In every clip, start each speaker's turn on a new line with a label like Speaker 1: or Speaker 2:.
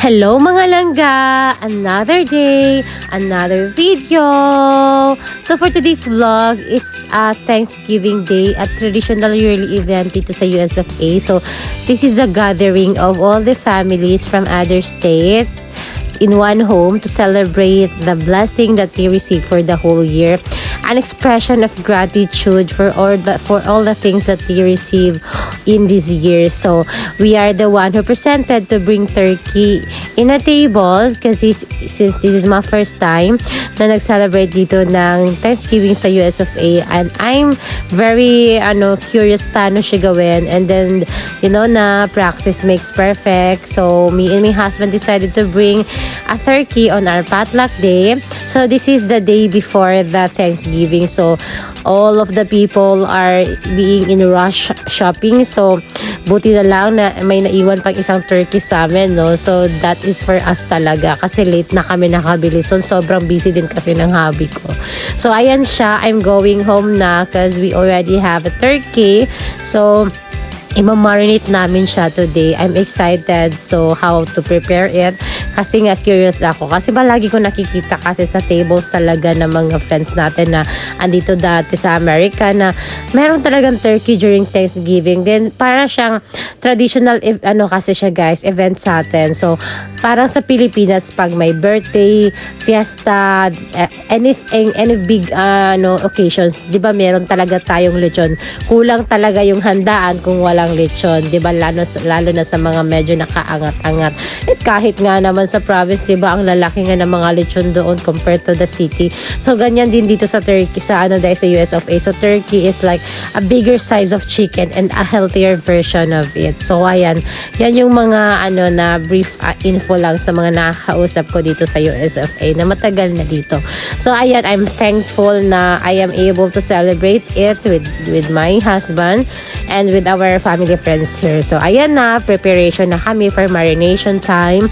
Speaker 1: Hello mga langga! Another day, another video! So for today's vlog, it's a Thanksgiving Day, a traditional yearly event dito sa US of A. So this is a gathering of all the families from other state in one home to celebrate the blessing that they receive for the whole year. An expression of gratitude for all the things that they receive in this year. So we are the one who presented to bring turkey in a table kasi since this is my first time na nag-celebrate dito ng Thanksgiving sa US of A, and I'm very curious paano siya gawin, and then na practice makes perfect. So me and my husband decided to bring a turkey on our potluck day. So this is the day before the Thanksgiving. So all of the people are being in rush shopping. So buti na lang na may naiwan pang isang turkey sa amin, no? So that is for us talaga kasi late na kami nakabili. So sobrang busy din kasi ng hobby ko. So ayan siya, I'm going home na because we already have a turkey. So i-marinate namin siya today. I'm excited so how to prepare it kasi nga curious ako kasi lagi ko nakikita kasi sa tables talaga ng mga friends natin na andito dati sa Amerika na meron talagang turkey during Thanksgiving. Then para siyang traditional kasi siya guys, event sa atin. So parang sa Pilipinas pag may birthday, fiesta, anything, any big occasions, 'di ba meron talaga tayong lechon. Kulang talaga yung handaan kung walang lechon, 'di ba? Lalo na sa mga medyo nakaangat-angat. At kahit nga naman sa province, 'di ba, ang lalaki nga ng mga lechon doon compared to the city. So ganyan din dito sa Turkey sa dahil sa US of A. So Turkey is like a bigger size of chicken and a healthier version of it. So ayan, yan yung mga na brief info lang sa mga nakakausap ko dito sa US of A na matagal na dito. So ayan, I'm thankful na I am able to celebrate it with my husband and with our family friends here. So ayan na, preparation na kami for marination time.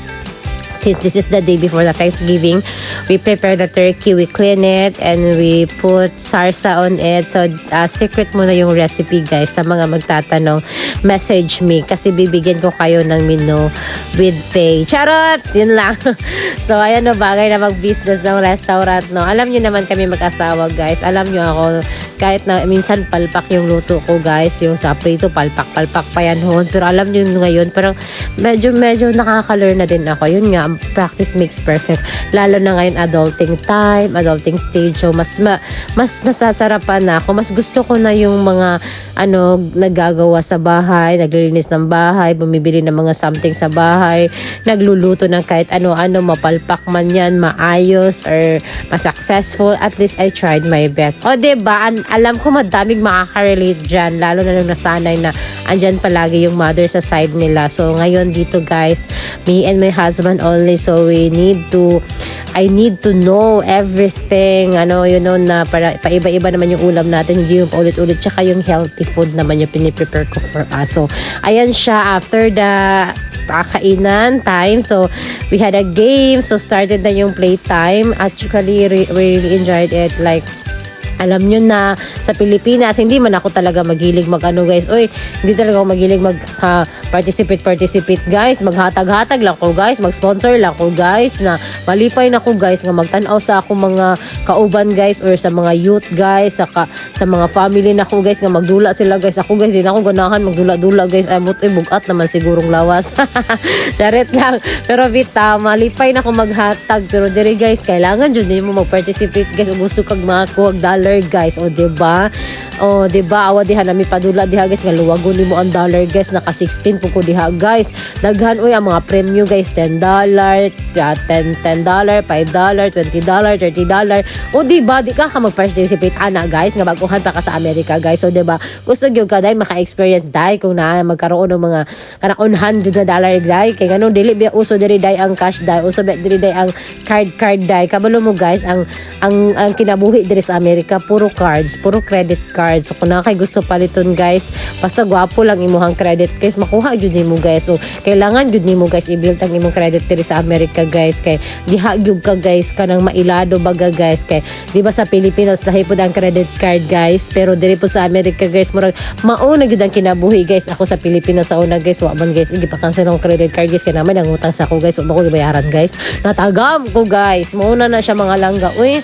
Speaker 1: Since this is the day before the Thanksgiving, we prepare the turkey, we clean it, and we put sarsa on it. So, secret muna yung recipe, guys. Sa mga magtatanong, message me kasi bibigyan ko kayo ng menu with pay. Charot! Yun lang. So, ayan bagay na mag-business ng restaurant, no? Alam nyo naman kami mag-asawa, guys. Alam nyo ako, kahit na minsan palpak yung luto ko, guys. Yung sa prito, palpak pa yan hon. Pero alam nyo ngayon, parang medyo nakaka-learn na din ako. Yun nga, practice makes perfect. Lalo na ngayon adulting time, adulting stage. So mas nasasarapan na ako. Mas gusto ko na yung mga nagagawa sa bahay, naglilinis ng bahay, bumibili ng mga something sa bahay, nagluluto ng kahit ano-ano, mapalpak man yan, maayos or masuccessful. At least I tried my best. O diba, alam ko madaming makaka-relate dyan, lalo na nung nasanay na andyan palagi yung mother sa side nila. So ngayon dito guys, me and my husband only, so I need to know everything, na para paiba-iba naman yung ulam natin, hindi yung ulit-ulit, tsaka yung healthy food naman yung piniprepare ko for us. So ayan siya, after the kainan time, so we had a game, so started na yung playtime. Actually really enjoyed it. Like, alam nyo na, sa Pilipinas, hindi man ako talaga magilig guys. Hindi talaga ako magilig participate guys. Maghatag-hatag lang ko guys. Mag-sponsor lang ko guys. Na malipay na ko guys. Nga magtanaw sa akong mga kauban guys. Or sa mga youth guys. Sa mga family na ko guys. Nga magdula sila guys. Ako guys, di na ako ganahan magdula-dula guys. Bugat naman sigurong lawas. Charit lang. Pero vita, malipay na ko maghatag. Pero diri guys, kailangan dyan din mo mag-participate guys. Gusto kag makakuha dollar guys, diba? Awa diha nami padula diha guys, nga luwagon nimo ang dollar guys, naka 16 po ko diha guys. Daghan ang mga premyo guys, $10, $10, $5, $20, $30. Diba, di ka mag-participate ana guys, nga baguhan pa ka sa Amerika guys. Diba, gusto gyud ka dai maka-experience dai kung na magkaroon ng mga kanang $100 dai, kay ngano dili biya uso diri dai ang cash dai, uso diri dai ang card dai. Kabalo mo guys, ang kinabuhi diri sa Amerika talaga puro cards, puro credit cards. So kung na kay gusto paliton guys, basta gwapo lang imuhang credit guys, makuha jud nimo guys. So kailangan jud nimo guys i-build ang imong credit diri sa Amerika guys, kay diha gyud ka guys kanang mailado baga guys, kay di ba sa Pilipinas lahi pud ang credit card guys, pero diri po sa Amerika guys murag mauna gyud ang kinabuhi guys. Ako sa Pilipinas sa una guys, wa man guys igi pa cancel ang credit card guys, kay naman ang utang sa ako guys, wa ko gibayaran guys. Natagam ko guys, mauna na siya mga langga. Uy,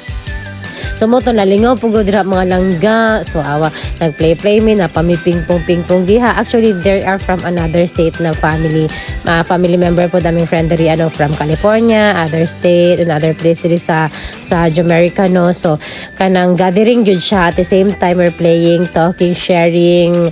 Speaker 1: so mo to nalingaw po dira mga langga. So awa nagplay mi na pamipingpong diha. Actually they are from another state na family member po daming friend diri from California, other state, another place diri sa Jamaica no. So kanang gathering jud siya at the same time we're playing, talking, sharing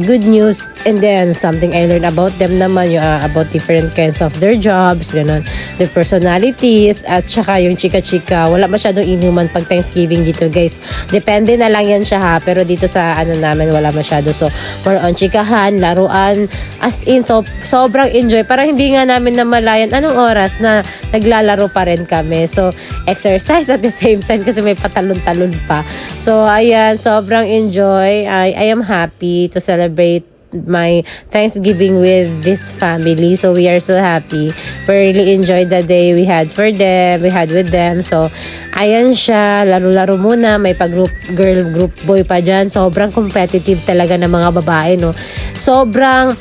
Speaker 1: good news, and then something I learned about them naman about different kinds of their jobs, ganon, their personalities, at saka yung chika-chika. Wala masyadong inuman pag Thanksgiving dito guys, depende na lang yan siya ha, pero dito sa namin wala masyado. So more on chikahan, laruan, as in so sobrang enjoy. Parang hindi nga namin namalayan anong oras na naglalaro pa rin kami. So exercise at the same time kasi may patalon-talon pa. So ayan, sobrang enjoy. I am happy to celebrate my Thanksgiving with this family. So we are so happy. We really enjoyed the day we had with them. So ayan siya, laro-laro muna, may group girl, group boy pa dyan. Sobrang competitive talaga ng mga babae no. Sobrang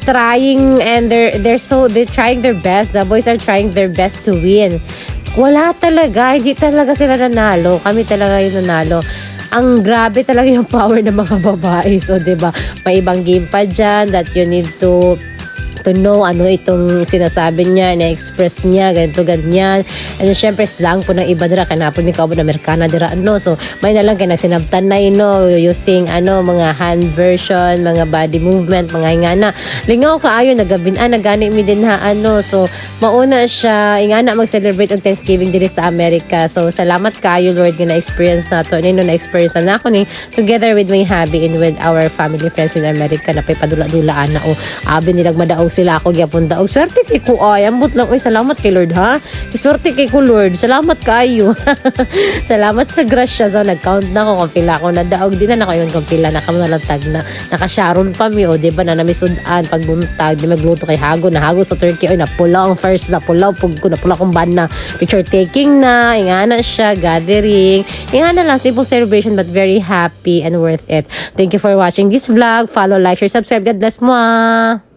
Speaker 1: trying, and they're trying their best. The boys are trying their best to win. Wala talaga, hindi talaga sila nanalo. Kami talaga yung nanalo. Ang grabe talaga yung power ng mga babae. So, diba, may ibang game pa dyan that you need to know ano itong sinasabi niya, na-express niya, ganito, ganyan. And then, syempre, slang po ng iba dira, kanapon may kaubon Amerikana dira, ano. So, may na lang kaya sinabtan na, using, mga hand version, mga body movement, mga ingana. Lingaw kaayo, nagani mi din ha, So, mauna siya, ingana mag-celebrate ang Thanksgiving diri sa Amerika. So, salamat kayo, Lord, nga na-experience na to. Na-experience na ako ni, together with my hubby and with our family friends in America, na padula-dulaan na, abi nilang madaog sila ako gyapon daog. Swerte kay ko ay ambot lang salamat kay Lord ha. Swerte kay ko Lord. Salamat kayo. Salamat sa grasya. So nag-count na ako kung pila ako na daog din na nakayon kung pila na kamo nalatag na nakasharon pa mi di ba na namisudan pagbuntag di magluto kay hago sa turkey napula ang first napula kong bana picture taking na ingana siya gathering ingana lang simple celebration but very happy and worth it. Thank you for watching this vlog. Follow, like, share, subscribe. God bless mo.